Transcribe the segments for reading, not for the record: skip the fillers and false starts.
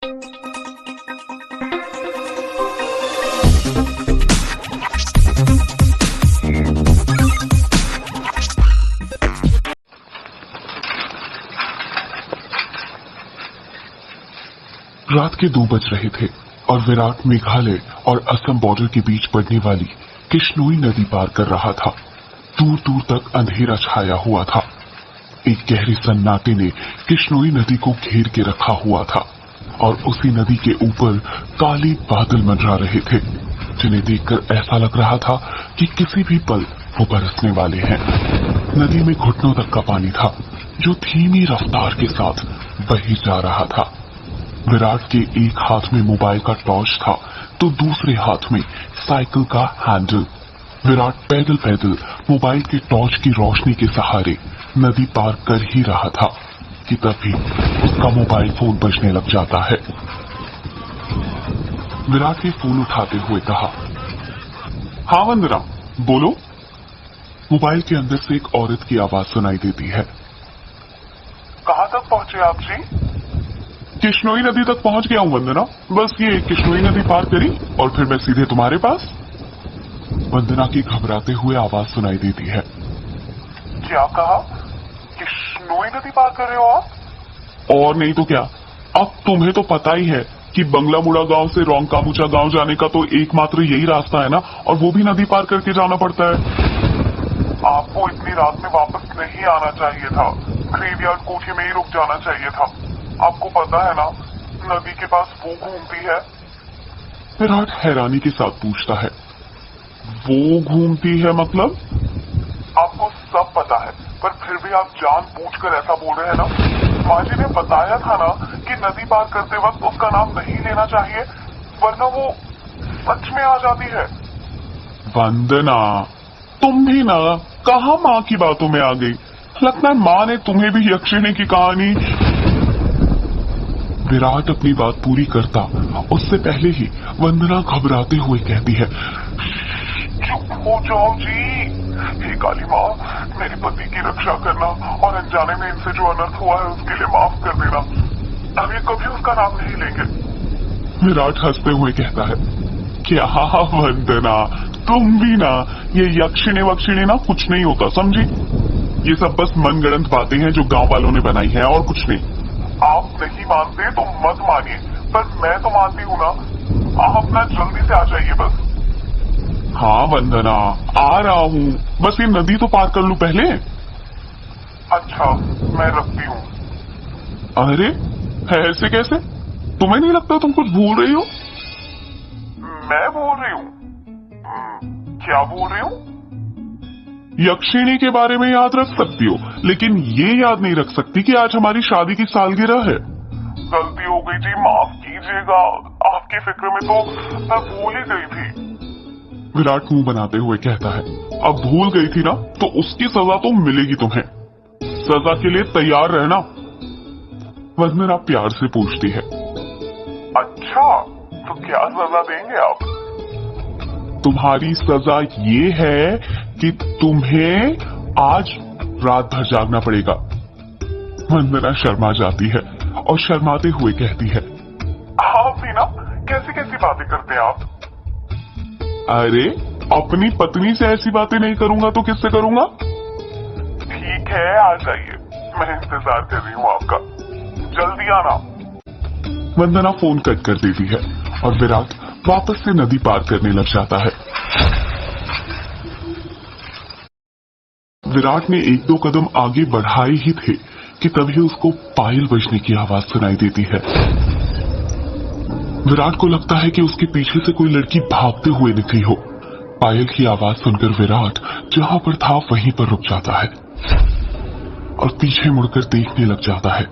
रात के 2 बज रहे थे और विराट मेघालय और असम बॉर्डर के बीच पड़ने वाली किश्नोई नदी पार कर रहा था। दूर दूर तक अंधेरा छाया हुआ था। एक गहरे सन्नाटे ने किश्नोई नदी को घेर के रखा हुआ था और उसी नदी के ऊपर काले बादल मंडरा रहे थे, जिन्हें देखकर ऐसा लग रहा था कि किसी भी पल वो बरसने वाले हैं। नदी में घुटनों तक का पानी था, जो धीमी रफ्तार के साथ बही जा रहा था। विराट के एक हाथ में मोबाइल का टॉर्च था तो दूसरे हाथ में साइकिल का हैंडल। विराट पैदल पैदल मोबाइल के टॉर्च की रोशनी के सहारे नदी पार कर ही रहा था कि तभी उसका मोबाइल फोन बजने लग जाता है। विराट ने फोन उठाते हुए कहा, हाँ वंदना, बोलो। मोबाइल के अंदर से एक औरत की आवाज सुनाई देती है। कहाँ तक पहुंचे आप जी? किश्नोई नदी तक पहुंच गया हूं वंदना, बस ये किश्नोई नदी पार करी और फिर मैं सीधे तुम्हारे पास। वंदना की घबराते हुए आवाज सुनाई देती है। क्या कहा? किश्नोई नदी पार कर रहे हो आप? और नहीं तो क्या, अब तुम्हें तो पता ही है कि बंगलामुड़ा गांव से रोंगकामुचा गांव जाने का तो एकमात्र यही रास्ता है ना, और वो भी नदी पार करके जाना पड़ता है। आपको इतनी रात में वापस नहीं आना चाहिए था, ग्रेवयार्ड कोठी में ही रुक जाना चाहिए था। आपको पता है ना, नदी के पास वो घूमती है। विराट हैरानी के साथ पूछता है, वो घूमती है मतलब? आपको सब पता है, पर फिर भी आप जानबूझकर ऐसा बोल रहे हैं ना। माँ जी ने बताया था ना कि नदी पार करते वक्त उसका नाम नहीं लेना चाहिए, वरना वो सच में आ जाती है। वंदना, तुम भी ना कहाँ माँ की बातों में आ गई। लगता है माँ ने तुम्हें भी यक्षिणी की कहानी। विराट अपनी बात पूरी करता उससे पहले ही वंदना घबराते हुए कहती है, चुप हो जाओ जी। हे काली माँ, मेरे पति की रक्षा करना और अनजाने में इनसे जो अनर्थ हुआ है उसके लिए माफ कर देना। अब ये कभी उसका नाम नहीं लेंगे। विराट हंसते हुए कहता है, क्या वंदना, तुम भी ना, ये यक्षिणी वक्षिणी ना कुछ नहीं होता, समझी? ये सब बस मनगढ़ंत बातें हैं जो गांव वालों ने बनाई हैं, और कुछ नहीं। आप नहीं मानते तो मत मानिए, पर मैं तो मानती हूँ ना। आप अपना जल्दी से आ जाइए बस। हाँ वंदना, आ रहा हूँ, बस ये नदी तो पार कर लूं पहले। अच्छा, मैं रखती हूँ। अरे ऐसे कैसे? तुम्हें नहीं लगता तुम कुछ भूल रही हो? मैं बोल रही हूँ? क्या बोल रही हूँ? यक्षिणी के बारे में याद रख सकती हो, लेकिन ये याद नहीं रख सकती कि आज हमारी शादी की सालगिरह है। गलती हो गई जी, माफ कीजिएगा। आपकी फिक्र में तो मैं भूल ही गई थी। विराट मुंह बनाते हुए कहता है, अब भूल गई थी ना, तो उसकी सजा तो मिलेगी तुम्हें। सजा के लिए तैयार रहना। वंदना प्यार से पूछती है। अच्छा, तो क्या सजा देंगे आप? तुम्हारी सजा ये है कि तुम्हें आज रात भर जागना पड़ेगा। वंदना शर्मा जाती है और शर्माते हुए कहती है, आप भी ना कैसी कैसी बातें करते हैं आप? अरे अपनी पत्नी से ऐसी बातें नहीं करूंगा तो किससे करूंगा? ठीक है, आ जाइए, मैं इंतजार कर रही हूँ आपका। जल्दी आना। वंदना फोन कट कर देती है और विराट वापस से नदी पार करने लग जाता है। विराट ने 1-2 कदम आगे बढ़ाए ही थे कि तभी उसको पायल बजने की आवाज सुनाई देती है। विराट को लगता है कि उसके पीछे से कोई लड़की भागते हुए निकली हो। पायल की आवाज सुनकर विराट जहां पर था वहीं पर रुक जाता है और पीछे मुड़कर देखने लग जाता है।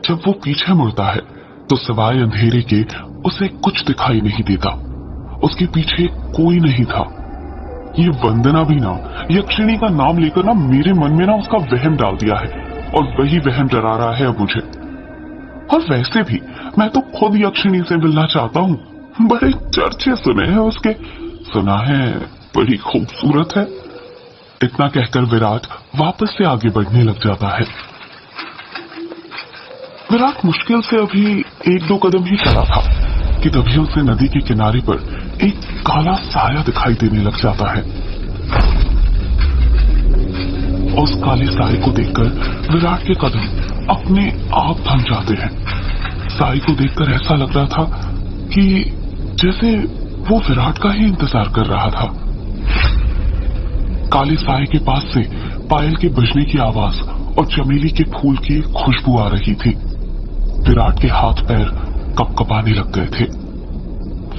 जब वो पीछे मुड़ता है तो सिवाय अंधेरे के उसे कुछ दिखाई नहीं देता। उसके पीछे कोई नहीं था। ये वंदना भी ना यक्षिणी का नाम लेकर ना मेरे मन में ना उसका वहम डाल दिया है, और वही वहम डरा रहा है अब मुझे। और वैसे भी मैं तो खुद यक्षिणी से मिलना चाहता हूँ। बड़े चर्चे सुने हैं उसके, सुना है बड़ी खूबसूरत है। इतना कहकर विराट वापस से आगे बढ़ने लग जाता है। विराट मुश्किल से अभी 1-2 कदम ही चला था कि तभी उसे नदी के किनारे पर एक काला साया दिखाई देने लग जाता है। उस काले साए को देखकर विराट के कदम अपने आप थम जाते हैं। साए को देखकर ऐसा लग रहा था कि जैसे वो विराट का ही इंतजार कर रहा था। काले साए के पास से पायल के बजने की आवाज और चमेली के फूल की खुशबू आ रही थी। विराट के हाथ पैर कपकपाने लग गए थे।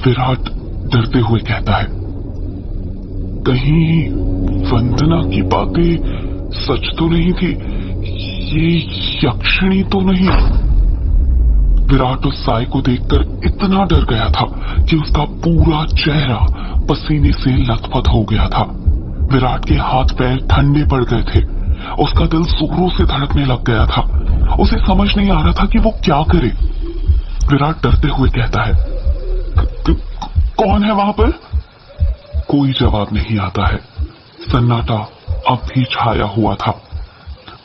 विराट डरते हुए कहता है, कहीं वंदना की बातें सच तो नहीं थी? ये यक्षिणी तो नहीं? विराट उस साए को देखकर इतना डर गया था कि उसका पूरा चेहरा पसीने से लथपथ हो गया था। विराट के हाथ पैर ठंडे पड़ गए थे। उसका दिल जोरों से धड़कने लग गया था। उसे समझ नहीं आ रहा था कि वो क्या करे। विराट डरते हुए कहता है, कौन है वहां पर? कोई जवाब नहीं आता है। सन्नाटा अब भी छाया हुआ था।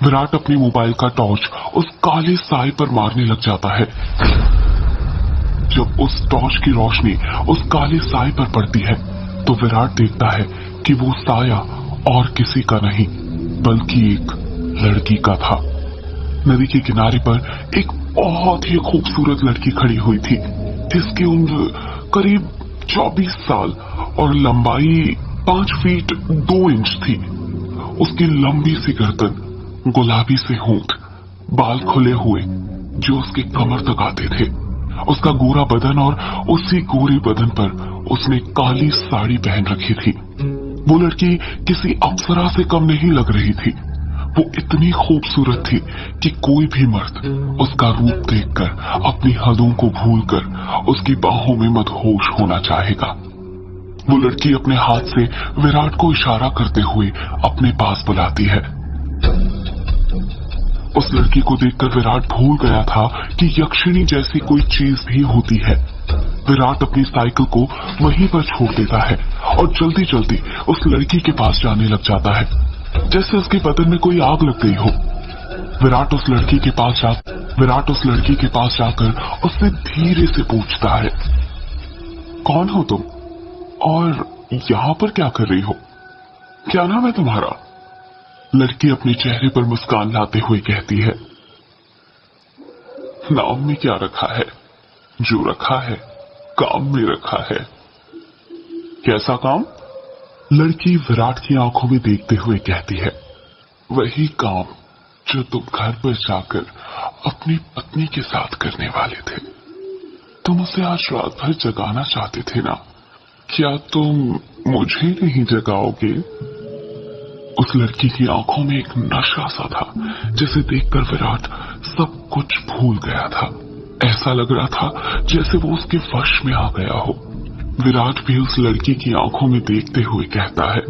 विराट अपने मोबाइल का टॉर्च उस काले साए पर मारने लग जाता है। जब उस टॉर्च की रोशनी उस काले साए पर पड़ती है तो विराट देखता है कि वो साया और किसी का नहीं बल्कि एक लड़की का था। नदी के किनारे पर एक बहुत ही खूबसूरत लड़की खड़ी हुई थी, जिसकी उम्र करीब 24 साल और लंबाई 5 फीट 2 इंच थी। उसकी लंबी सी गर्दन, गुलाबी से होंठ, बाल खुले हुए जो उसके कमर तक आते थे, उसका गोरा बदन और उसी गोरे बदन पर उसने काली साड़ी पहन रखी थी। वो लड़की किसी अप्सरा से कम नहीं लग रही थी। वो इतनी खूबसूरत थी कि कोई भी मर्द उसका रूप देखकर अपनी हदों को भूलकर उसकी बाहों में मदहोश होना चाहेगा। वो लड़की अपने हाथ से विराट को इशारा करते हुए अपने पास बुलाती है। उस लड़की को देखकर विराट भूल गया था कि यक्षिणी जैसी कोई चीज भी होती है। विराट अपनी साइकिल को वहीं पर छोड़ देता है और जल्दी जल्दी उस लड़की के पास जाने लग जाता है, जैसे उसके बदन में कोई आग लग गई हो। विराट उस लड़की के पास जाकर उससे धीरे से पूछता है, कौन हो तुम और यहाँ पर क्या कर रही हो? क्या नाम है तुम्हारा? लड़की अपने चेहरे पर मुस्कान लाते हुए कहती है, नाम में क्या रखा है? जो रखा है काम में रखा है। कैसा काम? लड़की विराट की आंखों में देखते हुए कहती है, वही काम जो तुम घर पर जाकर अपनी पत्नी के साथ करने वाले थे। तुम उसे आज रात भर जगाना चाहते थे ना? क्या तुम मुझे नहीं जगाओगे? उस लड़की की आंखों में एक नशा सा था, जिसे देखकर विराट सब कुछ भूल गया था। ऐसा लग रहा था जैसे वो उसके वश में आ गया हो। विराट भी उस लड़की की आंखों में देखते हुए कहता है,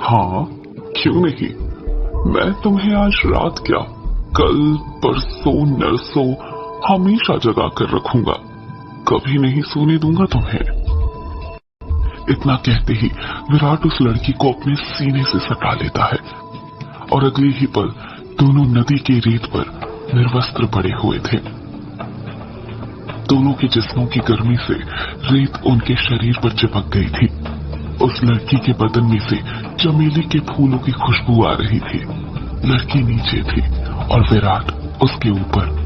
हाँ क्यों नहीं, मैं तुम्हें आज रात क्या कल परसों नरसों हमेशा जगा कर रखूंगा, कभी नहीं सोने दूंगा तुम्हें। इतना कहते ही विराट उस लड़की को अपने सीने से सटा लेता है और अगले ही पल दोनों नदी के रेत पर निर्वस्त्र पड़े हुए थे। दोनों के जिस्मों की गर्मी से रेत उनके शरीर पर चिपक गई थी। उस लड़की के बदन में से चमेली के फूलों की खुशबू आ रही थी। लड़की नीचे थी और विराट उसके ऊपर।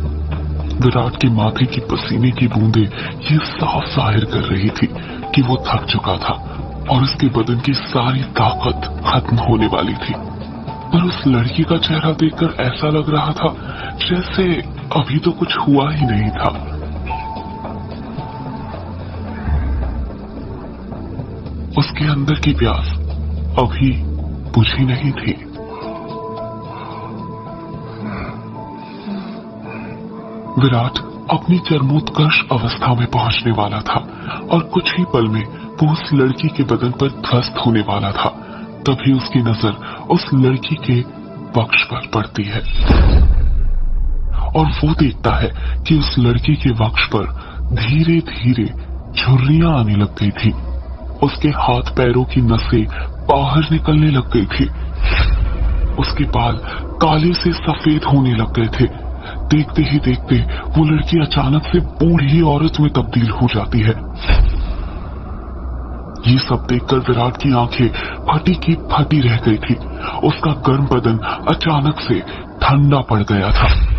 विराट के माथे की पसीने की बूंदें ये साफ जाहिर कर रही थी कि वो थक चुका था और उसके बदन की सारी ताकत खत्म होने वाली थी। पर उस लड़की का चेहरा देखकर ऐसा लग रहा था जैसे अभी तो कुछ हुआ ही नहीं था। उसके अंदर की प्यास अभी बुझी नहीं थी। विराट अपनी चरमोत्कर्ष अवस्था में पहुंचने वाला था और कुछ ही पल में वो उस लड़की के बदन पर ध्वस्त होने वाला था। तभी उसकी नजर उस लड़की के वक्ष पर पड़ती है और वो देखता है कि उस लड़की के वक्ष पर धीरे धीरे झुर्रियां आने लग गई थी। उसके हाथ पैरों की नसें बाहर निकलने लग गई थी। उसके बाल काले से सफेद होने लग गए थे। देखते ही देखते वो लड़की अचानक से बूढ़ी औरत में तब्दील हो जाती है। ये सब देखकर विराट की आंखें फटी की फटी रह गई थी। उसका गर्म बदन अचानक से ठंडा पड़ गया था।